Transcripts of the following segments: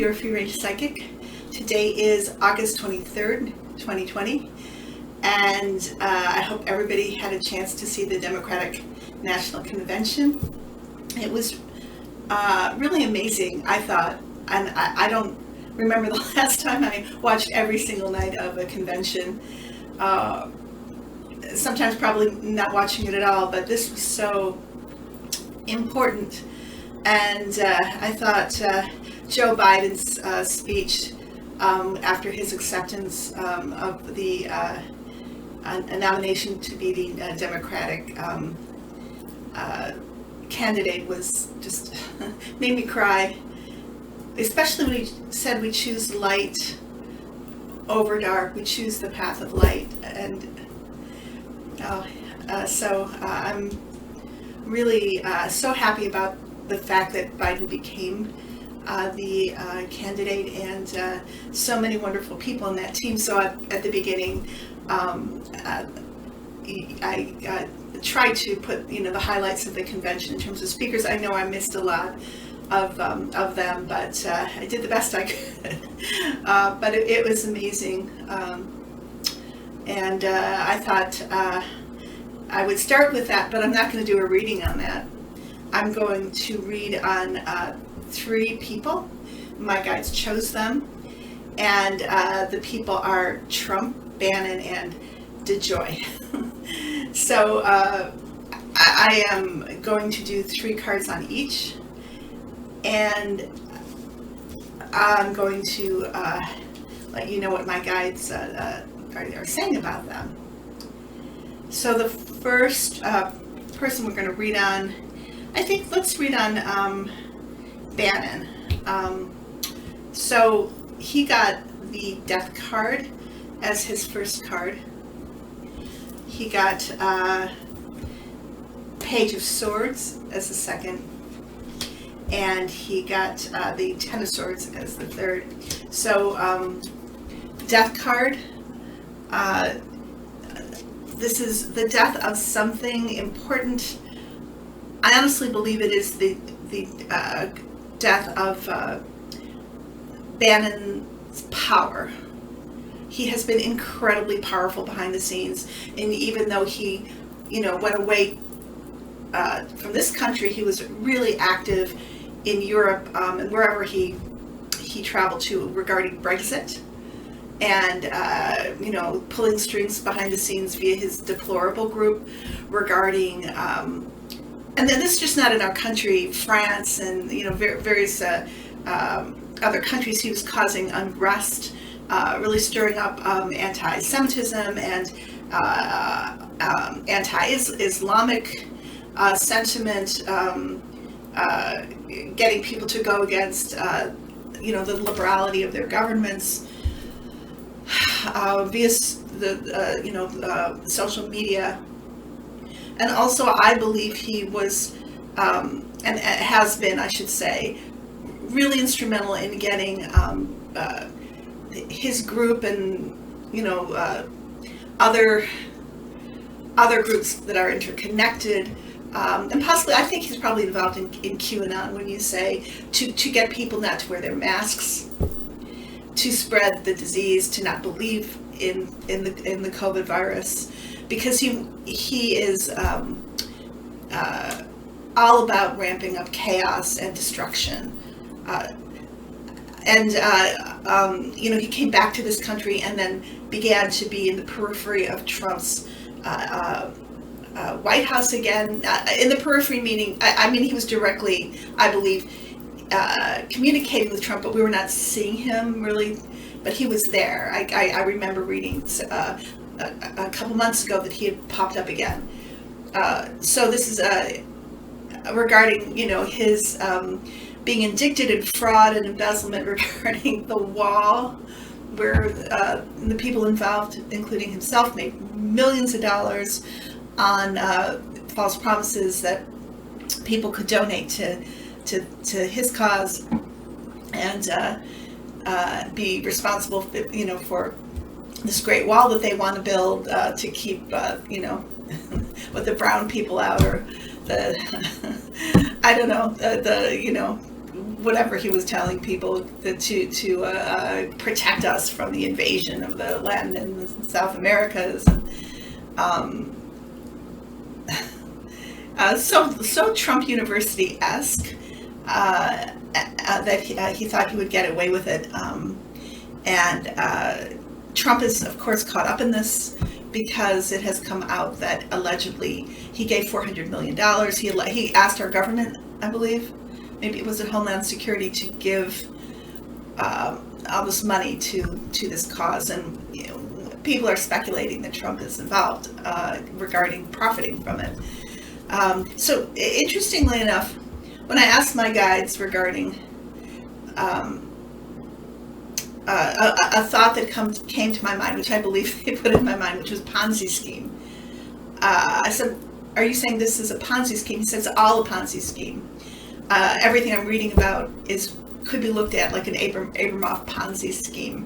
your free range psychic. Today is August 23rd, 2020, and I hope everybody had a chance to see the Democratic National Convention. It was really amazing, I thought, and I don't remember the last time I watched every single night of a convention. Sometimes probably not watching it at all, but this was so important. And I thought Joe Biden's speech after his acceptance of the a nomination to be the Democratic candidate was just made me cry, especially when he said we choose light over dark, we choose the path of light. And so I'm really so happy about the fact that Biden became the candidate, and so many wonderful people in that team. So at the beginning, I tried to put the highlights of the convention in terms of speakers. I know I missed a lot of them, but I did the best I could. But it was amazing, and I thought I would start with that, but I'm not going to do a reading on that. I'm going to read on 3 people. My guides chose them, and the people are Trump, Bannon, and Lejoy. So I am going to do 3 cards on each, and I'm going to let you know what my guides are saying about them. So the first person we're going to read on, I think let's read on Bannon. So he got the Death card as his first card. He got Page of Swords as the second, and he got the Ten of Swords as the third. So Death card. This is the death of something important. I honestly believe it is the death of Bannon's power. He has been incredibly powerful behind the scenes, and even though he, went away from this country, he was really active in Europe and wherever he traveled to regarding Brexit, and pulling strings behind the scenes via his deplorable group regarding. And then this is just not in our country, France and various other countries. He was causing unrest, really stirring up anti-Semitism and anti-Islamic sentiment, getting people to go against the liberality of their governments via the social media. And also, I believe he was, and has been, I should say, really instrumental in getting his group and other groups that are interconnected, and possibly, I think he's probably involved in QAnon. When you say to get people not to wear their masks, to spread the disease, to not believe in the COVID virus. Because he is all about ramping up chaos and destruction, he came back to this country and then began to be in the periphery of Trump's White House again. In the periphery, meaning he was directly, I believe, communicating with Trump, but we were not seeing him really. But he was there. I remember reading a couple months ago that he had popped up again. So this is regarding, his being indicted in fraud and embezzlement regarding the wall, where the people involved, including himself, made millions of dollars on false promises that people could donate to his cause and be responsible, for this great wall that they want to build to keep, with the brown people out, or the, I don't know, whatever he was telling people to protect us from the invasion of the Latin and South Americas. Um, so Trump University-esque that he thought he would get away with it. And Trump is, of course, caught up in this because it has come out that allegedly he gave $400 million. He asked our government, I believe, maybe it was at Homeland Security, to give all this money to this cause. And people are speculating that Trump is involved regarding profiting from it. So interestingly enough, when I asked my guides regarding a thought that came to my mind, which I believe they put in my mind, which was Ponzi scheme. I said, "Are you saying this is a Ponzi scheme?" He says, "It's all a Ponzi scheme. Everything I'm reading about could be looked at like an Abramoff Ponzi scheme,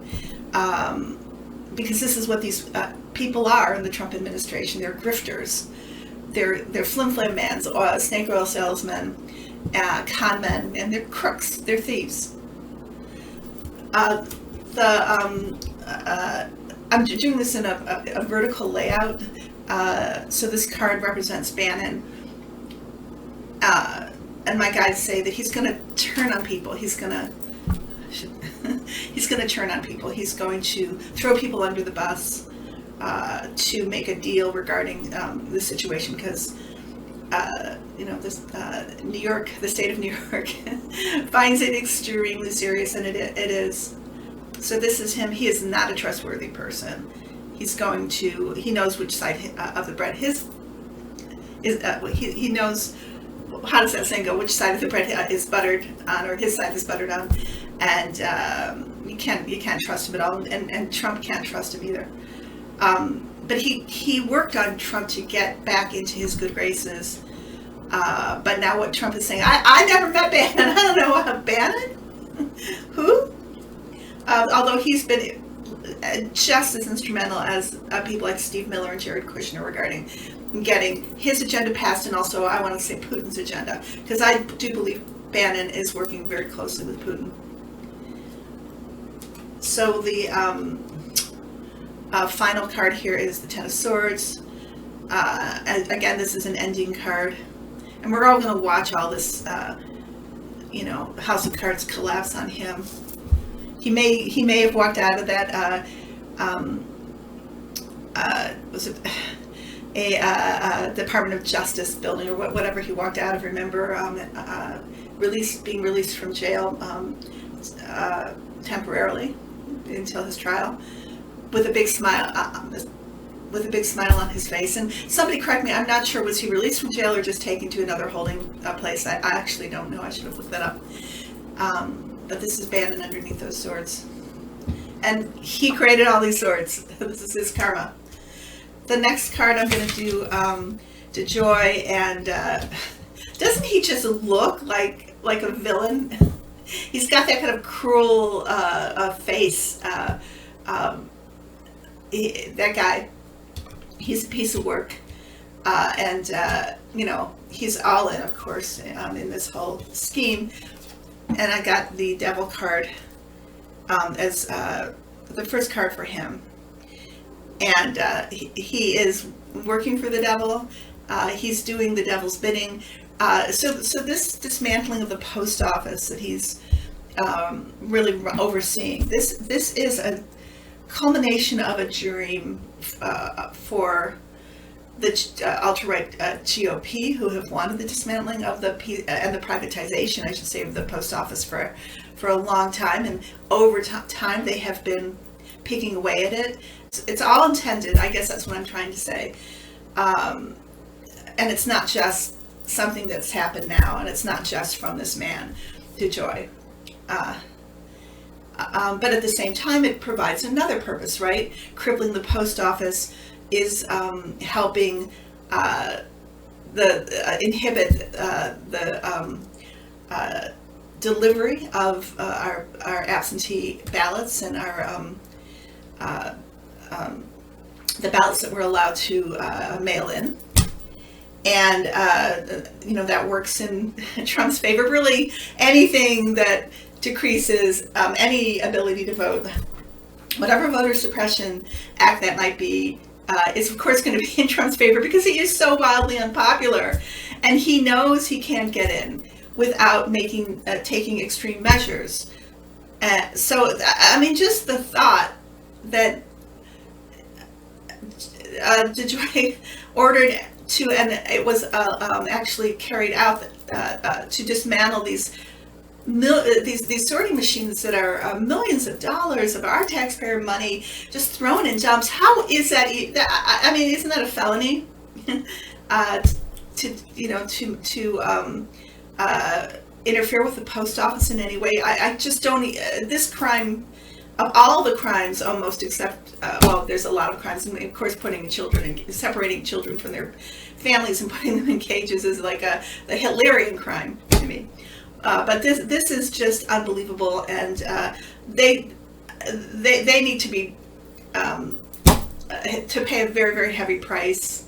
because this is what these people are in the Trump administration. They're grifters. They're flim-flam mans, snake oil salesmen, con men, and they're crooks. They're thieves." I'm doing this in a vertical layout. So this card represents Bannon. And my guides say that he's going to turn on people. He's going to turn on people. He's going to throw people under the bus to make a deal regarding the situation, because New York, the state of New York, finds it extremely serious, and it is. So this is him. He is not a trustworthy person. He knows which side of the bread he knows. How does that saying go? Which side of the bread is buttered on, or his side is buttered on, and you can't trust him at all, and Trump can't trust him either. But he worked on Trump to get back into his good graces. But now what Trump is saying, I never met Bannon. I don't know what Bannon. Who? Although he's been just as instrumental as people like Steve Miller and Jared Kushner regarding getting his agenda passed, and also I want to say Putin's agenda, because I do believe Bannon is working very closely with Putin. So the final card here is the Ten of Swords. Again, this is an ending card, and we're all going to watch all this, House of Cards collapse on him. He may have walked out of that. Was it a Department of Justice building, or whatever he walked out of? Remember, being released from jail temporarily until his trial, with a big smile. With a big smile on his face. And somebody correct me, I'm not sure, was he released from jail or just taken to another holding place? I actually don't know. I should have looked that up. But this is Bannon underneath those swords. And he created all these swords. This is his karma. The next card I'm going to do, Lejoy, and doesn't he just look like a villain? He's got that kind of cruel face. That guy. He's a piece of work, and he's all in, of course, in this whole scheme. And I got the Devil card as the first card for him, and he is working for the devil. He's doing the devil's bidding. So this dismantling of the post office that he's really overseeing. This is a culmination of a dream for the alt-right GOP, who have wanted the dismantling of the privatization, I should say, of the post office for a long time, and over time they have been picking away at it. It's all intended, I guess that's what I'm trying to say, and it's not just something that's happened now, and it's not just from this man, Lejoy. But at the same time, it provides another purpose, right? Crippling the post office is helping inhibit the delivery of our absentee ballots and the ballots that we're allowed to mail in. and that works in Trump's favor. Really, anything that decreases any ability to vote, whatever voter suppression act that might be, is of course going to be in Trump's favor because he is so wildly unpopular, and he knows he can't get in without taking extreme measures. So I mean, just the thought that DeJoy ordered to, and it was actually carried out to dismantle these sorting machines that are millions of dollars of our taxpayer money just thrown in dumps. How is that? I mean, isn't that a felony? To interfere with the post office in any way. I just don't. This crime, of all the crimes, almost, except there's a lot of crimes, and of course, separating children from their families and putting them in cages is like the Hitlerian crime to me. But this is just unbelievable, and they need to be to pay a very, very heavy price,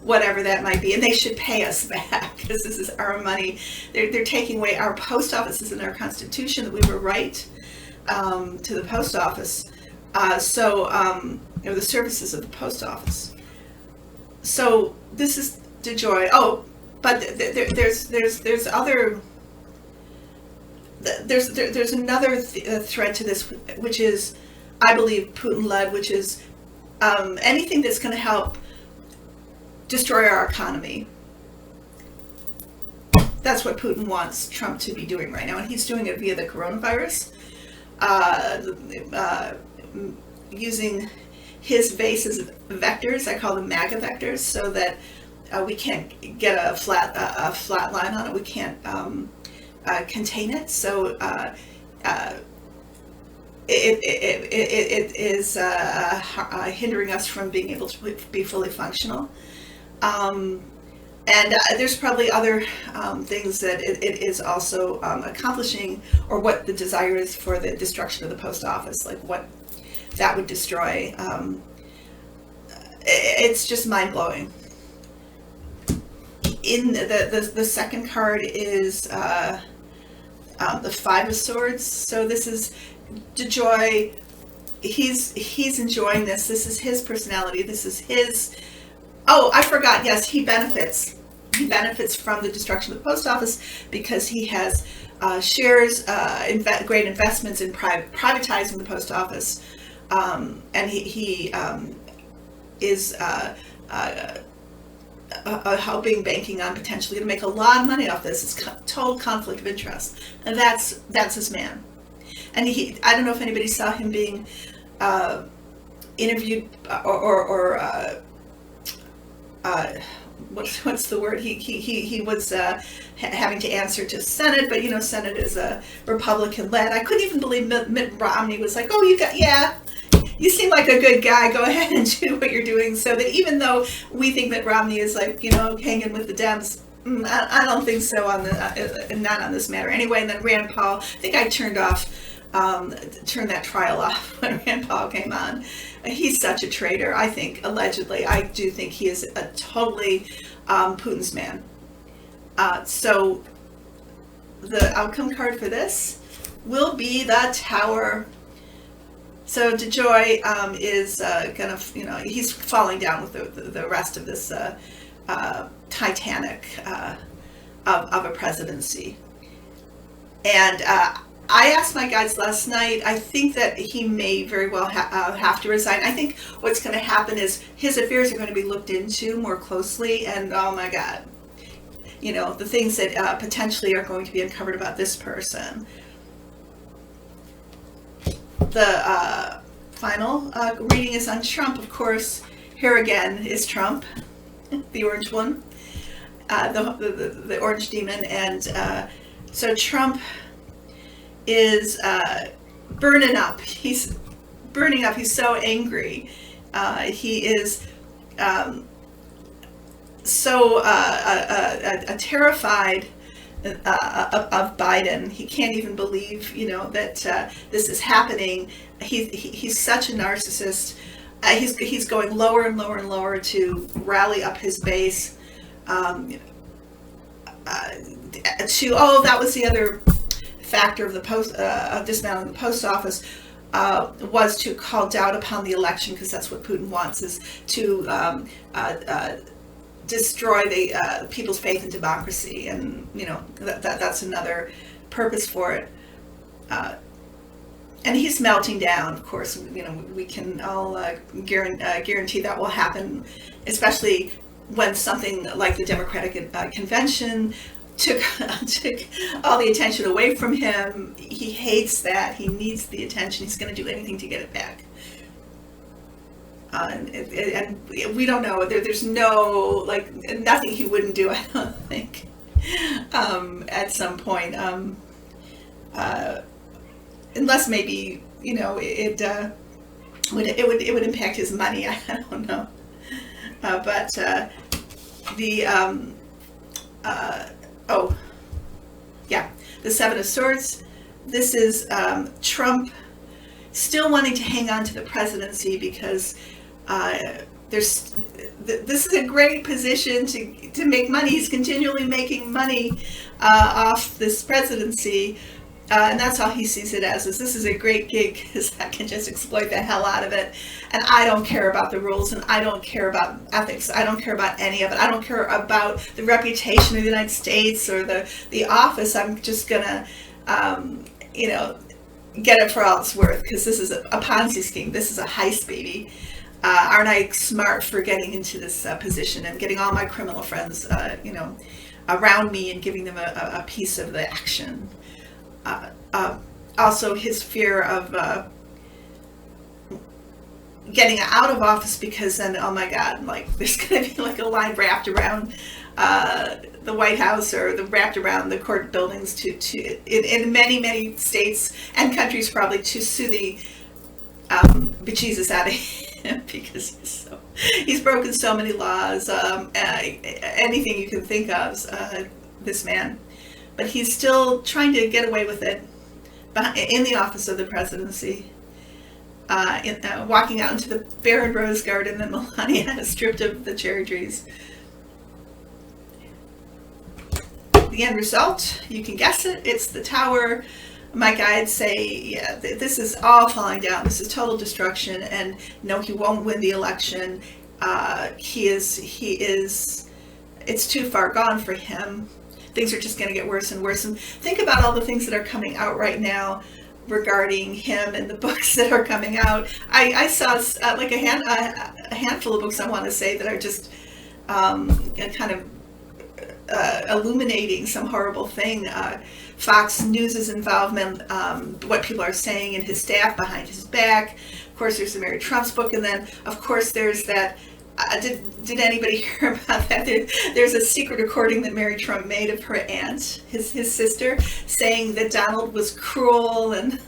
whatever that might be, and they should pay us back because this is our money. They're taking away our post offices in our Constitution that we were right to the post office. The services of the post office. So this is DeJoy. Oh, but there's other. There's another thread to this, which is, I believe, Putin-led, which is anything that's going to help destroy our economy. That's what Putin wants Trump to be doing right now, and he's doing it via the coronavirus, using his base as vectors. I call them MAGA vectors, so that we can't get a flat line on it. We can't contain it. So it is hindering us from being able to be fully functional. And there's probably other things that it is also accomplishing, or what the desire is for the destruction of the post office, like what that would destroy. It's just mind-blowing. In the second card is the Five of Swords. So this is DeJoy. He's enjoying this. This is his personality. This is his. Oh, I forgot. Yes, he benefits. He benefits from the destruction of the post office because he has shares, great investments in privatizing the post office, and he is hoping, banking on potentially going to make a lot of money off this. It's total conflict of interest, and that's his man. And I don't know if anybody saw him being interviewed or what's the word? He was having to answer to Senate, but Senate is a Republican led. I couldn't even believe Mitt Romney was like, "Oh, you seem like a good guy. Go ahead and do what you're doing." So that even though we think that Romney is like hanging with the Dems, I don't think so not on this matter. Anyway, and then Rand Paul. I think I turned that trial off when Rand Paul came on. He's such a traitor. I think, allegedly, I do think he is a totally Putin's man. So the outcome card for this will be the Tower. So DeJoy is gonna, he's falling down with the rest of this Titanic of a presidency. And I asked my guides last night. I think that he may very well have to resign. I think what's going to happen is his affairs are going to be looked into more closely, and oh my God, the things that potentially are going to be uncovered about this person. The final reading is on Trump, of course. Here again is Trump, the orange one, the orange demon, and so Trump is burning up. He's burning up. He's so angry. He is so terrified of Biden. He can't even believe, that this is happening. He's such a narcissist. He's going lower and lower and lower to rally up his base. that was the other factor of the of dismantling the post office, was to call doubt upon the election, because that's what Putin wants, is to destroy the people's faith in democracy, and that's another purpose for it. And he's melting down. Of course, we can all guarantee that will happen, especially when something like the Democratic Convention took all the attention away from him. He hates that. He needs the attention. He's going to do anything to get it back. And we don't know. There's no, nothing he wouldn't do, I don't think, at some point. Unless maybe, it would impact his money. I don't know. But the Seven of Swords. This is Trump still wanting to hang on to the presidency, because this is a great position to make money. He's continually making money off this presidency. And that's how he sees it as, this is a great gig, because I can just exploit the hell out of it. And I don't care about the rules, and I don't care about ethics. I don't care about any of it. I don't care about the reputation of the United States or the office. I'm just going to, get it for all it's worth, because this is a Ponzi scheme. This is a heist, baby. Aren't I smart for getting into this position and getting all my criminal friends, around me, and giving them a piece of the action? Also his fear of getting out of office, because then, oh my God, there's going to be a line wrapped around the White House, or wrapped around the court buildings in many states and countries, probably, to sue the bejesus out of him, because he's broken so many laws, anything you can think of, this man. But he's still trying to get away with it in the office of the presidency. Walking out into the barren rose garden, and Melania stripped of the cherry trees. The end result, you can guess it. It's the tower. My guides say, this is all falling down. This is total destruction. And no, he won't win the election. He is. It's too far gone for him. Things are just going to get worse and worse. And think about all the things that are coming out right now regarding him, and the books that are coming out. I saw a handful of books, I want to say, that are just kind of illuminating some horrible thing. Fox News's involvement, what people are saying, and his staff behind his back. Of course, there's the Mary Trump's book, and then, of course, there's that. Did anybody hear about that? There's a secret recording that Mary Trump made of her aunt, his sister, saying that Donald was cruel and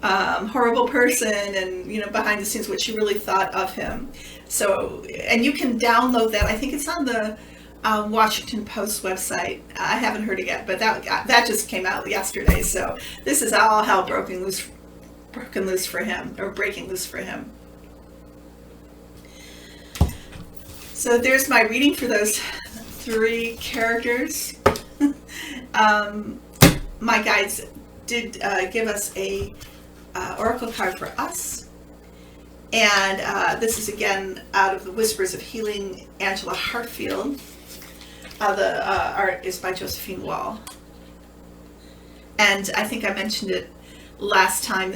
horrible person, and behind the scenes what she really thought of him. So, and you can download that. I think it's on the Washington Post website. I haven't heard it yet, but that just came out yesterday. So this is all hell breaking loose for him, or breaking loose for him. So there's my reading for those three characters. My guides did give us a oracle card for us. And this is again out of the Whispers of Healing, Angela Hartfield. The art is by Josephine Wall. And I think I mentioned it last time.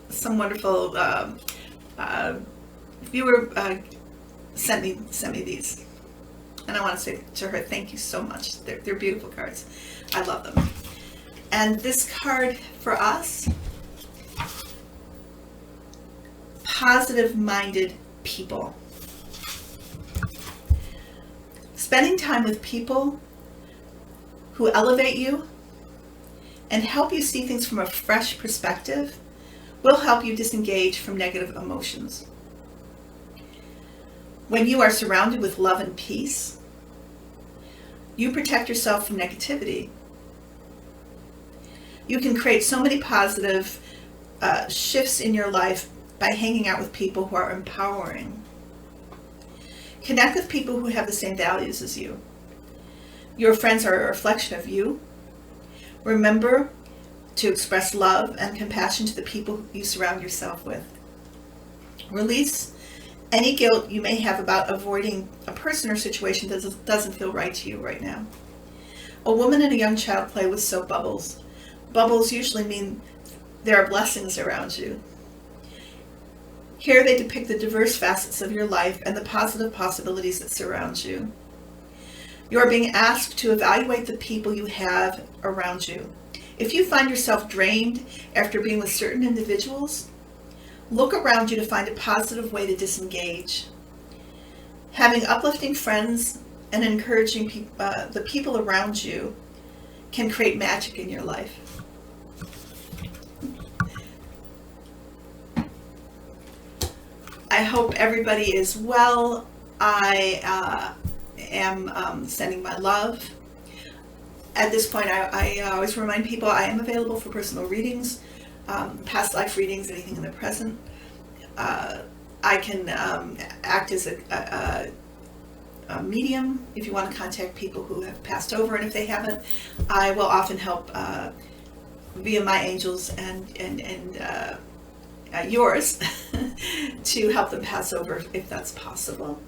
Some wonderful viewer sent me these, and I want to say to her, thank you so much. They're beautiful cards. I love them. And this card for us: positive-minded people. Spending time with people who elevate you and help you see things from a fresh perspective will help you disengage from negative emotions. When you are surrounded with love and peace, you protect yourself from negativity. You can create so many positive shifts in your life by hanging out with people who are empowering. Connect with people who have the same values as you. Your friends are a reflection of you. Remember to express love and compassion to the people you surround yourself with. Release any guilt you may have about avoiding a person or situation that doesn't feel right to you right now. A woman and a young child play with soap bubbles. Bubbles usually mean there are blessings around you. Here they depict the diverse facets of your life and the positive possibilities that surround you. You are being asked to evaluate the people you have around you. If you find yourself drained after being with certain individuals, look around you to find a positive way to disengage. Having uplifting friends and encouraging the people around you can create magic in your life. I hope everybody is well. I am sending my love. At this point, I always remind people I am available for personal readings, past life readings, anything in the present. I can act as a medium if you want to contact people who have passed over, and if they haven't, I will often help via my angels and yours to help them pass over if that's possible.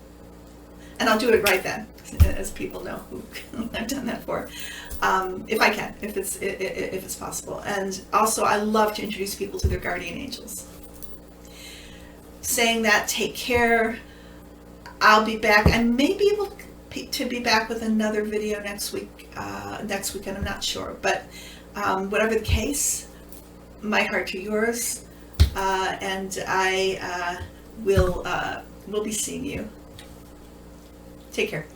And I'll do it right then, as people know who I've done that for, if I can, if it's possible. And also, I love to introduce people to their guardian angels. Saying that, take care. I'll be back. I may be able to be back with another video next week. Next weekend, I'm not sure, but whatever the case, my heart to yours, and I will be seeing you. Take care.